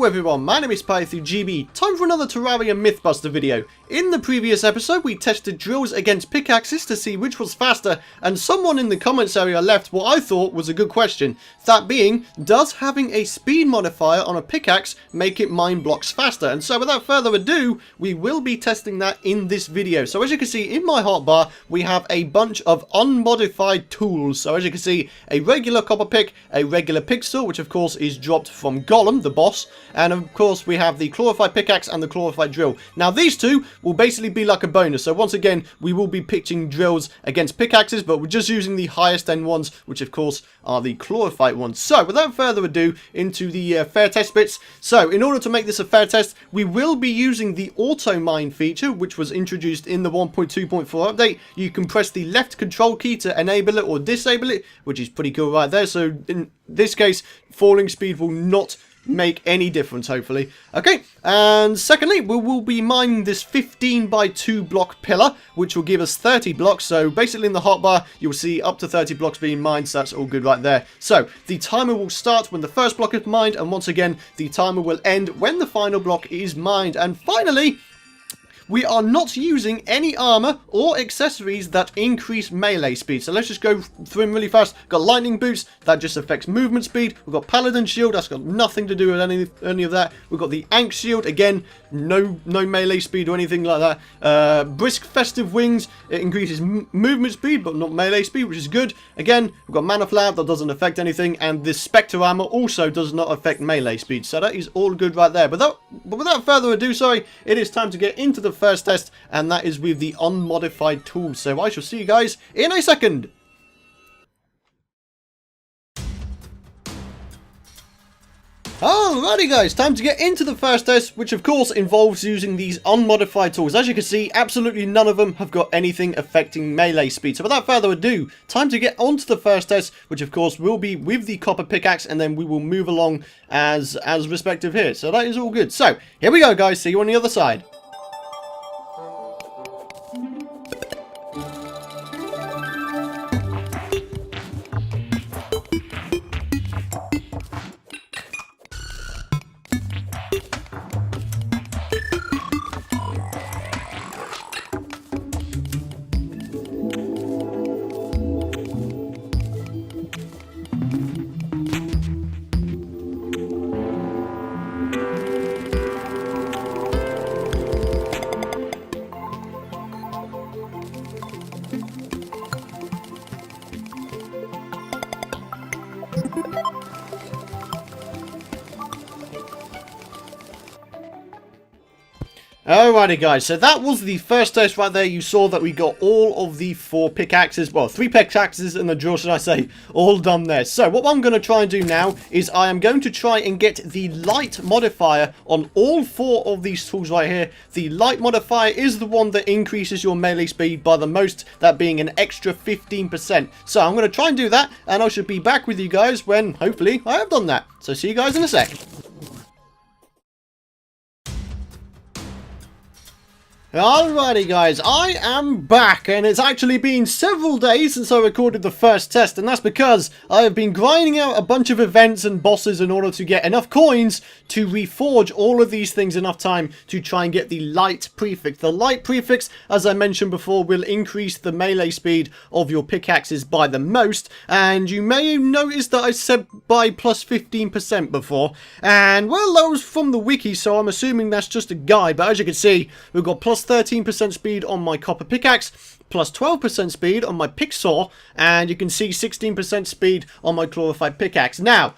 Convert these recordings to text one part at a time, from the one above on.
everyone, my name is PythonGB. Time for another Terraria Mythbuster video. In the previous episode, we tested drills against pickaxes to see which was faster, and someone in the comments area left what I thought was a good question. That being, does having a speed modifier on a pickaxe make it mine blocks faster? And so without further ado, we will be testing that in this video. So as you can see in my hotbar, we have a bunch of unmodified tools. So as you can see, a regular copper pick, a regular pixel, which of course is dropped from Golem, the boss, and of course we have the Chlorophyte pickaxe and the Chlorophyte drill. Now these two will basically be like a bonus, so once again we will be pitching drills against pickaxes, but we're just using the highest end ones, which of course are the Chlorophyte ones. So without further ado, into the fair test bits. So in order to make this a fair test, we will be using the auto mine feature, which was introduced in the 1.2.4 update. You can press the left control key to enable it or disable it, which is pretty cool right there. So in this case, falling speed will not make any difference, hopefully. Okay, and secondly, we will be mining this 15 by 2 block pillar, which will give us 30 blocks. So basically in the hotbar, you'll see up to 30 blocks being mined, so that's all good right there. So the timer will start when the first block is mined, and once again, the timer will end when the final block is mined. And finally, we are not using any armor or accessories that increase melee speed. So let's just go through them really fast. Got lightning boots, that just affects movement speed. We've got paladin shield, that's got nothing to do with any of that. We've got the Ankh shield, again, no melee speed or anything like that. Brisk festive wings, it increases movement speed but not melee speed, which is good. Again, we've got mana flower, that doesn't affect anything, and this spectre armor also does not affect melee speed. So that is all good right there. But without further ado, sorry, it is time to get into the first test, and that is with the unmodified tools. So I shall see you guys in a second. Alrighty guys, time to get into the first test, which of course involves using these unmodified tools. As you can see, absolutely none of them have got anything affecting melee speed. So without further ado, time to get onto the first test, which of course will be with the copper pickaxe, and then we will move along as respective here. So that is all good. So here we go guys, see you on the other side. Alrighty guys, so that was the first test right there. You saw that we got all of the 4 pickaxes, well 3 pickaxes and the drill, should I say, all done there. So what I'm going to try and do now is I am going to try and get the light modifier on all 4 of these tools right here. The light modifier is the one that increases your melee speed by the most, that being an extra 15%. So I'm going to try and do that, and I should be back with you guys when hopefully I have done that. So see you guys in a sec. Alrighty guys, I am back, and it's actually been several days since I recorded the first test, and that's because I have been grinding out a bunch of events and bosses in order to get enough coins to reforge all of these things enough time to try and get the light prefix. The light prefix, as I mentioned before, will increase the melee speed of your pickaxes by the most, and you may have noticed that I said by plus 15% before, and well, that was from the wiki, so I'm assuming that's just a guide, but as you can see, we've got plus 13% speed on my copper pickaxe, plus 12% speed on my pick saw, and you can see 16% speed on my Chlorophyte pickaxe. Now,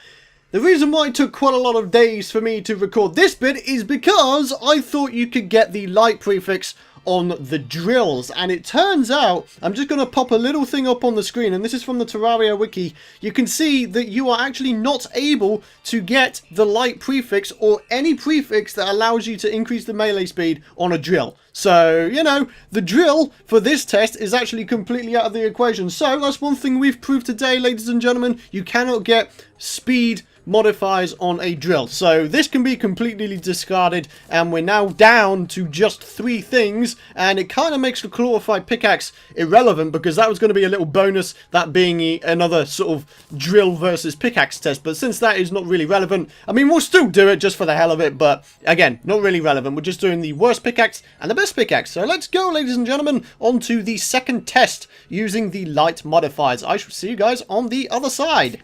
the reason why it took quite a lot of days for me to record this bit is because I thought you could get the light prefix on the drills, and it turns out, I'm just going to pop a little thing up on the screen, and this is from the Terraria wiki. You can see that you are actually not able to get the light prefix or any prefix that allows you to increase the melee speed on a drill. So, you know, the drill for this test is actually completely out of the equation. So that's one thing we've proved today, ladies and gentlemen. You cannot get speed modifiers on a drill. So this can be completely discarded, and we're now down to just 3 things, and it kind of makes the Chlorophyte pickaxe irrelevant, because that was going to be a little bonus, that being another sort of drill versus pickaxe test. But since that is not really relevant, I mean, we'll still do it just for the hell of it, but again, not really relevant. We're just doing the worst pickaxe and the best pickaxe. So let's go, ladies and gentlemen, on to the second test using the light modifiers. I shall see you guys on the other side.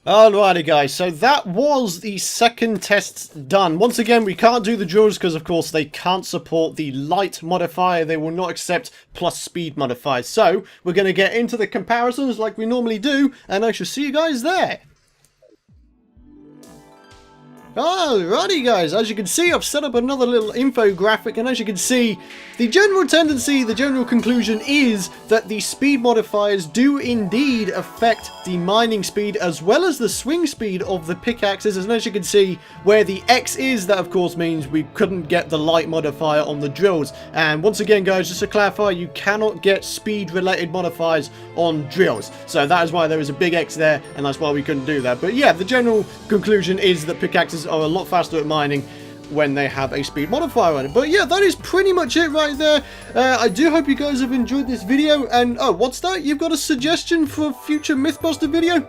Alrighty guys, so that was the second test done. Once again, we can't do the drills because of course they can't support the light modifier. They will not accept plus speed modifiers. So we're going to get into the comparisons like we normally do, and I shall see you guys there. Alrighty guys, as you can see, I've set up another little infographic, and as you can see, the general tendency, the general conclusion is that the speed modifiers do indeed affect the mining speed as well as the swing speed of the pickaxes. And as you can see, where the X is, that of course means we couldn't get the light modifier on the drills. And once again guys, just to clarify, you cannot get speed related modifiers on drills. So that is why there is a big X there, and that's why we couldn't do that. But yeah, the general conclusion is that pickaxes are a lot faster at mining when they have a speed modifier on it. But yeah, that is pretty much it right there. I do hope you guys have enjoyed this video. And oh, what's that? You've got a suggestion for a future Mythbuster video?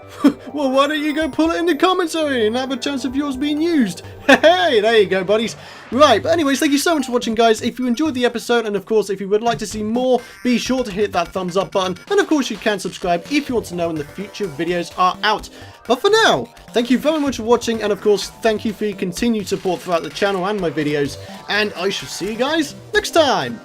Well, why don't you go pull it in the comments area and have a chance of yours being used? Hey, there you go, buddies. Right, but anyways, thank you so much for watching, guys. If you enjoyed the episode, and of course, if you would like to see more, be sure to hit that thumbs up button. And of course, you can subscribe if you want to know when the future videos are out. But for now, thank you very much for watching, and of course, thank you for your continued support throughout the channel and my videos. And I shall see you guys next time.